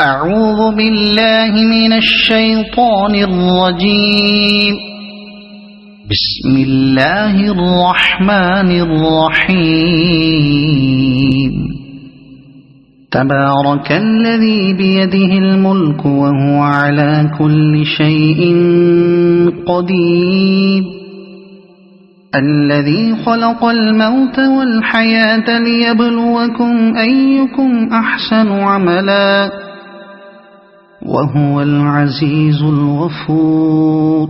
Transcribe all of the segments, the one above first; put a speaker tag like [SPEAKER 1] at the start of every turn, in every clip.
[SPEAKER 1] أعوذ بالله من الشيطان الرجيم. بسم الله الرحمن الرحيم. تبارك الذي بيده الملك وهو على كل شيء قدير. الذي خلق الموت والحياة ليبلوكم أيكم أحسن عملا وهو العزيز الغفور.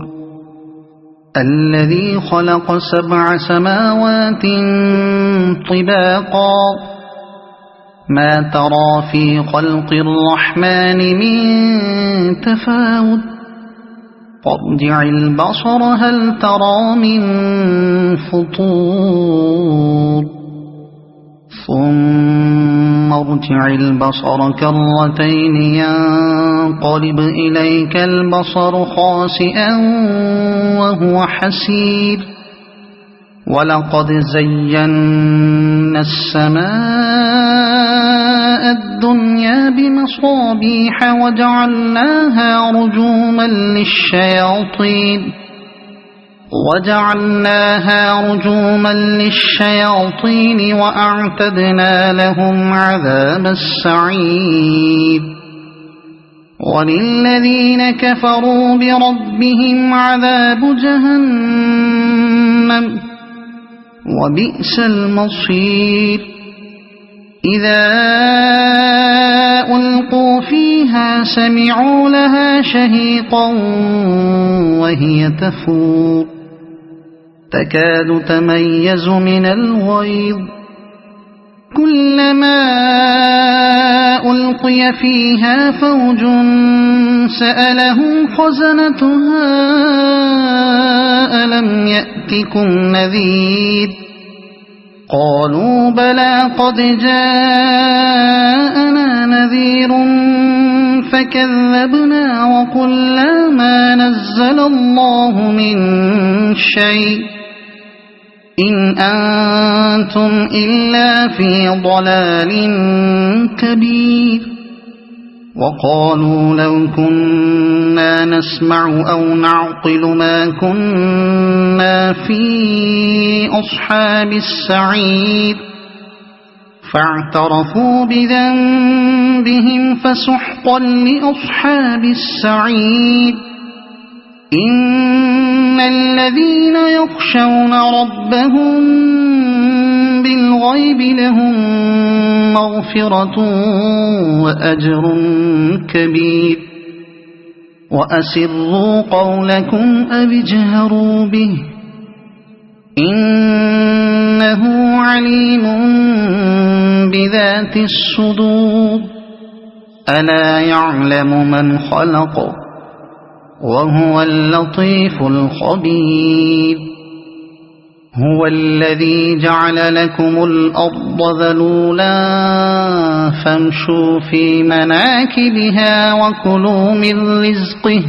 [SPEAKER 1] الذي خلق 7 سماوات طباقا ما ترى في خلق الرحمن من تفاوت فارجع البصر هل ترى من فطور ثم ارجع البصر كرتين ينقلب إليك البصر خاسئا وهو حسير. ولقد زينا السماء الدنيا بمصابيح وجعلناها رجوما للشياطين وأعتدنا لهم عذاب السعير. وللذين كفروا بربهم عذاب جهنم وبئس المصير. إذا ألقوا فيها سمعوا لها شهيقا وهي تفور تكاد تميز من الغيظ. كلما ألقي فيها فوج سألهم خزنتها ألم يأتكم نذير قالوا بلى قد جاءنا نذير فكذبنا وقلنا ما نزل الله من شيء إن أنتم إلا في ضلال كبير. وقالوا لو كنا نسمع أو نعقل ما كنا في أصحاب السعير فاعترفوا بذنبهم فسحقا لأصحاب السعير. إن الذين يخشون ربهم بالغيب لهم مغفرة وأجر كبير. وأسروا قولكم أو اجهروا به إنه عليم بذات الصدور. ألا يعلم من خلق وهو اللطيف الخبير. هو الذي جعل لكم الأرض ذلولا فامشوا في مناكبها وكلوا من رزقه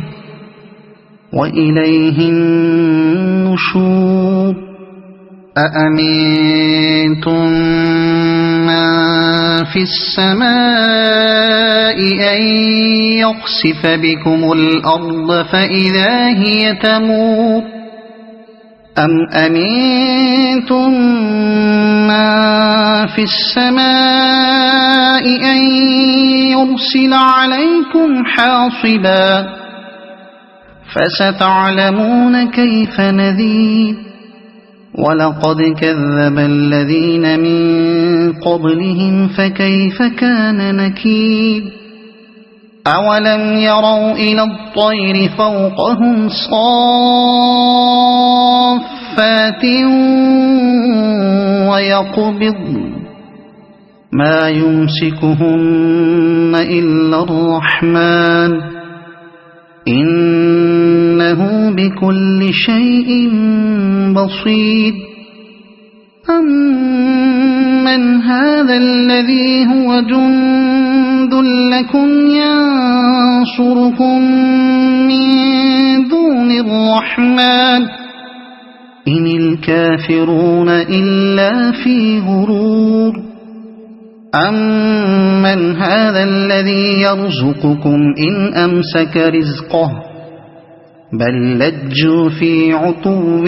[SPEAKER 1] وإليه النشور. أأمنتم من في السماء أن يخسف بكم الأرض فإذا هي تمور أم أمنتم من في السماء أن يرسل عليكم حاصبا فستعلمون كيف نذير. ولقد كذب الذين من قبلهم فكيف كان نكير. أولم يروا إلى الطير فوقهم صافات ويقبضن ما يمسكهن إلا الرحمن إنه بكل شيء بصير. أمن هذا الذي هو جند لكم ينصركم من دون الرحمن إن الكافرون إلا في غرور. أَمَّنْ هَذَا الَّذِي يَرْزُقُكُمْ إِنْ أَمْسَكَ رِزْقَهُ بَل لَّجُّوا فِي عُتُوٍّ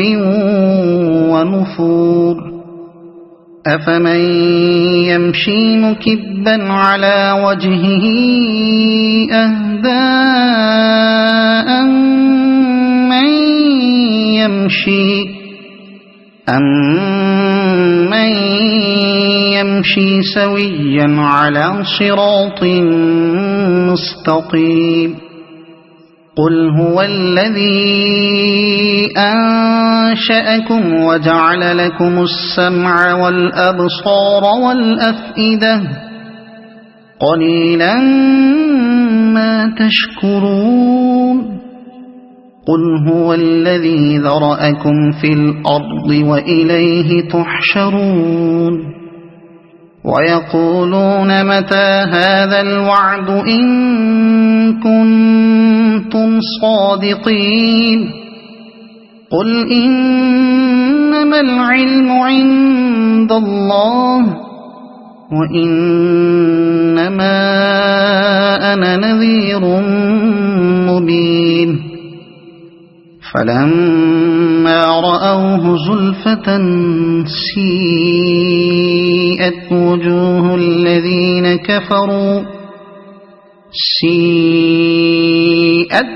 [SPEAKER 1] وَنُفُورٍ أَفَمَن يَمْشِي مُكِبًّا عَلَى وَجْهِهِ أَهْدَىٰ أَمَّن يَمْشِي سَوِيًّا عَلَى صِرَاطٍ مُّسْتَقِيمٍ قُلْ هُوَ الَّذِي أَنشَأَكُمْ وَجَعَلَ لَكُمُ السَّمْعَ وَالْأَبْصَارَ وَالْأَفْئِدَةَ قَلِيلًا مَّا تَشْكُرُونَ قُلْ هُوَ الَّذِي ذَرَأَكُمْ فِي الْأَرْضِ وَإِلَيْهِ تُحْشَرُونَ وَيَقُولُونَ مَتَىٰ هَٰذَا الْوَعْدُ إِن كُنتُمْ صَادِقِينَ قُلْ إِنَّمَا الْعِلْمُ عِندَ اللَّهِ وَإِنَّمَا أَنَا نَذِيرٌ مُّبِينٌ فَلَمَّا رَأَوْهُ زُلْفَةً سِيئَتْ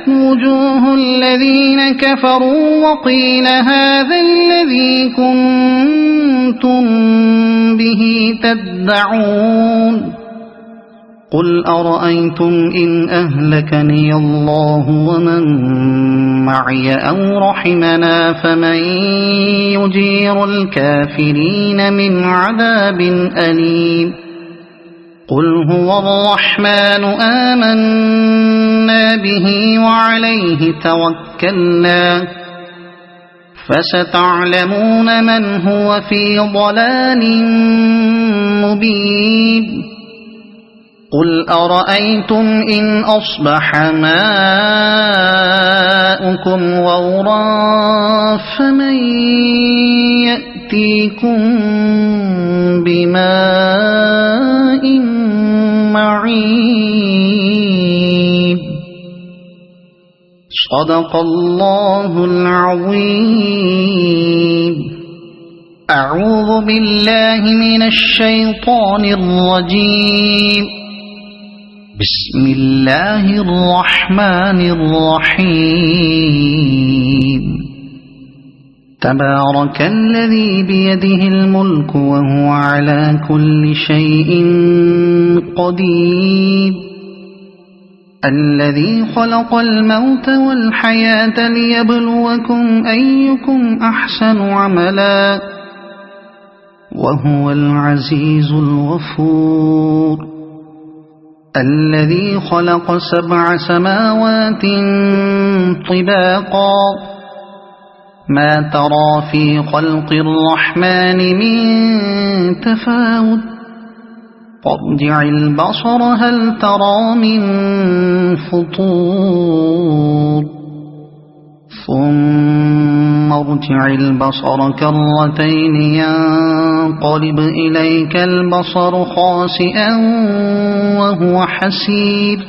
[SPEAKER 1] وُجُوهُ الَّذِينَ كَفَرُوا وَقِيلَ هَٰذَا الَّذِي كُنتُم بِهِ تَدَّعُونَ قُلْ أَرَأَيْتُمْ إِنْ أَهْلَكَنِيَ اللَّهُ وَمَن مَّعِيَ أَوْ رَحِمَنَا فَمَن يُجِيرُ الْكَافِرِينَ مِنْ عَذَابٍ أَلِيمٍ قُلْ هُوَ الرَّحْمَٰنُ آمَنَّا بِهِ وَعَلَيْهِ تَوَكَّلْنَا فَسَتَعْلَمُونَ مَنْ هُوَ فِي ضَلَالٍ مُّبِينٍ قُلْ أَرَأَيْتُمْ إِنْ أَصْبَحَ مَاؤُكُمْ غَوْرًا فَمَن يَأْتِيكُم بِمَاءٍ مَّعِينٍ صَدَقَ اللَّهُ الْعَظِيمُ أعوذ بالله من الشيطان الرجيم بسم الله الرحمن الرحيم تبارك الذي بيده الملك وهو على كل شيء قدير الذي خلق الموت والحياة ليبلوكم أيكم أحسن عملا وهو العزيز الغفور الذي خلق 7 سماوات طباقا ما ترى في خلق الرحمن من تفاوت فارجع البصر هل ترى من فطور ثم ارجع البصر كرتين ينقلب إليك البصر خاسئا وهو حسير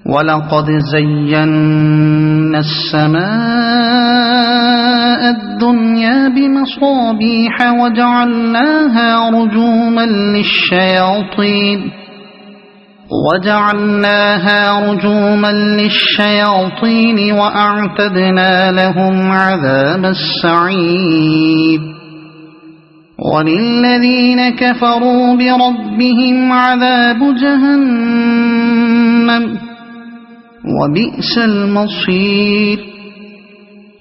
[SPEAKER 1] ولقد زينا السماء الدنيا بمصابيح وجعلناها رجوما للشياطين وأعتدنا لهم عذاب السعير وللذين كفروا بربهم عذاب جهنم وبئس المصير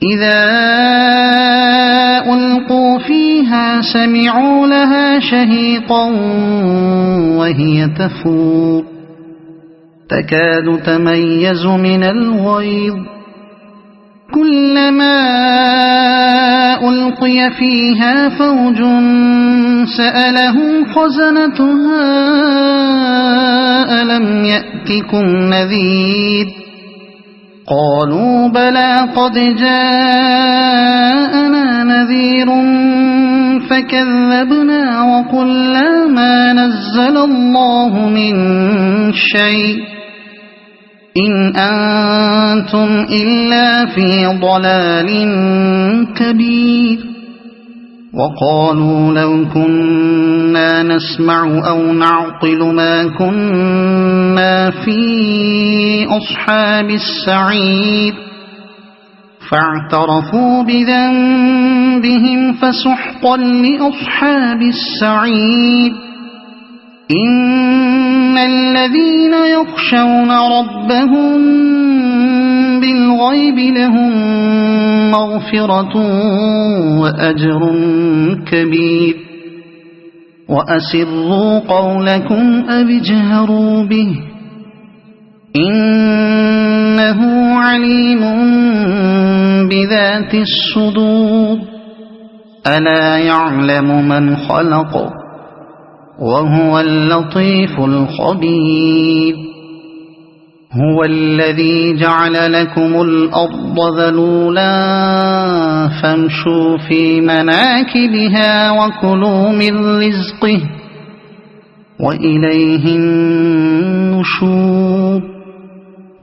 [SPEAKER 1] إذا ألقوا فيها سمعوا لها شهيقا وهي تفور تكاد تميز من الغيظ كلما ألقي فيها فوج سألهم خزنتها ألم يأتكم نذير قالوا بلى قد جاءنا نذير فكذبنا وقلنا ما نزل الله من شيء إن أنتم إلا في ضلال كبير وقالوا لو كنا نسمع أو نعقل ما كنا في أصحاب السعير فاعترفوا بذنبهم فسحقا لأصحاب السعير إن الذين يخشون ربهم بالغيب لهم مغفرة وأجر كبير وأسروا قولكم أو اجهروا به إنه عليم بذات الصدور ألا يعلم من خلق وهو اللطيف الخبير هو الذي جعل لكم الأرض ذلولا فامشوا في مناكبها وكلوا من رزقه وإليه النشور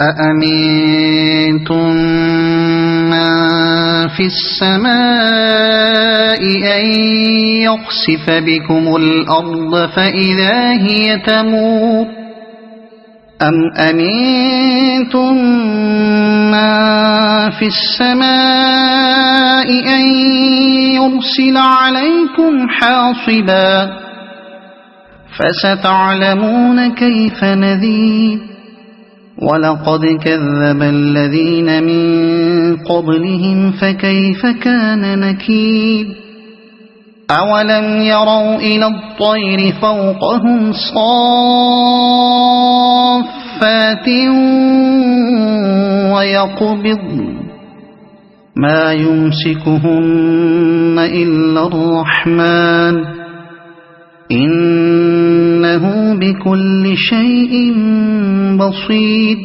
[SPEAKER 1] أأمنتم من في السماء أن يخسف بكم الأرض فإذا هي تمور أم أمنتم من في السماء أن يرسل عليكم حاصبا فستعلمون كيف نذير ولقد كذب الذين من قبلهم فكيف كان نكير أولم يروا إلى الطير فوقهم صافات ويقبضن ما يمسكهن إلا الرحمن إنه بكل شيء بصير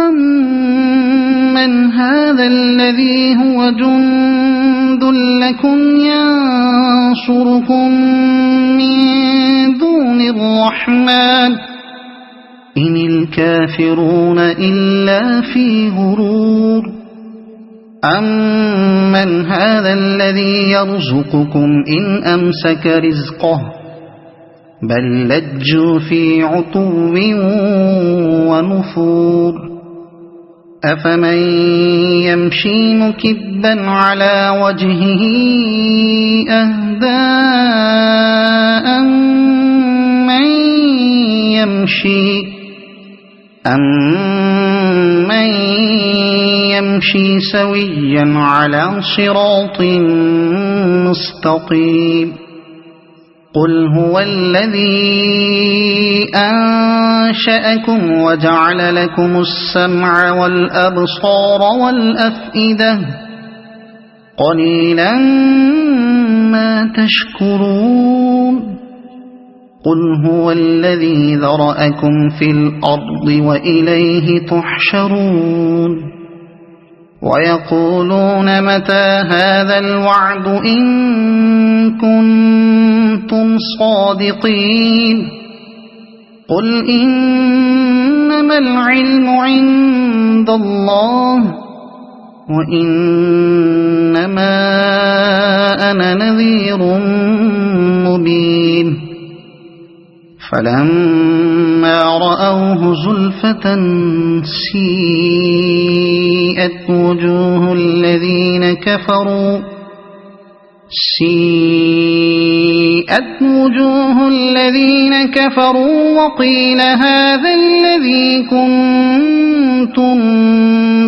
[SPEAKER 1] أمن هذا الذي هو جند لكم ينصركم من دون الرحمن إن الكافرون إلا في غرور أمن هذا الذي يرزقكم إن أمسك رزقه بل لجوا في عتو ونفور أفمن يمشي مكبا على وجهه أهدى أمن يمشي سويا على صراط مستقيم قل هو الذي أنشأكم وجعل لكم السمع والأبصار والأفئدة قليلا ما تشكرون قل هو الذي ذرأكم في الأرض وإليه تحشرون ويقولون متى هذا الوعد إن كنتم صادقين قل إنما العلم عند الله وإنما أنا نذير مبين فلما رأوه زلفة سيئت وجوه الذين كفروا وقيل هذا الذي كنتم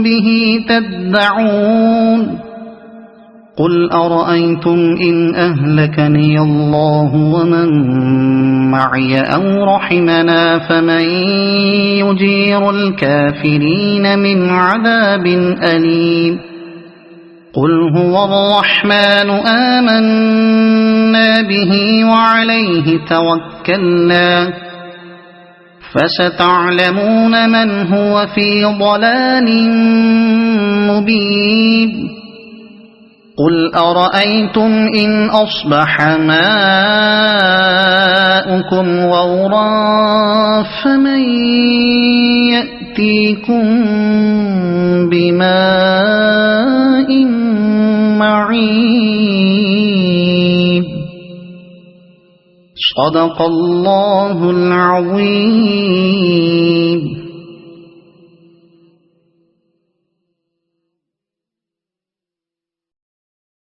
[SPEAKER 1] به تدعون قل أرأيتم إن أهلكني الله ومن معي أو رحمنا فمن يجير الكافرين من عذاب أليم قل هو الرحمن آمنا به وعليه توكلنا فستعلمون من هو في ضلال مبين قل أرأيتم إن أصبح ماؤكم غورا فمن يأتيكم بماء معين صدق الله العظيم.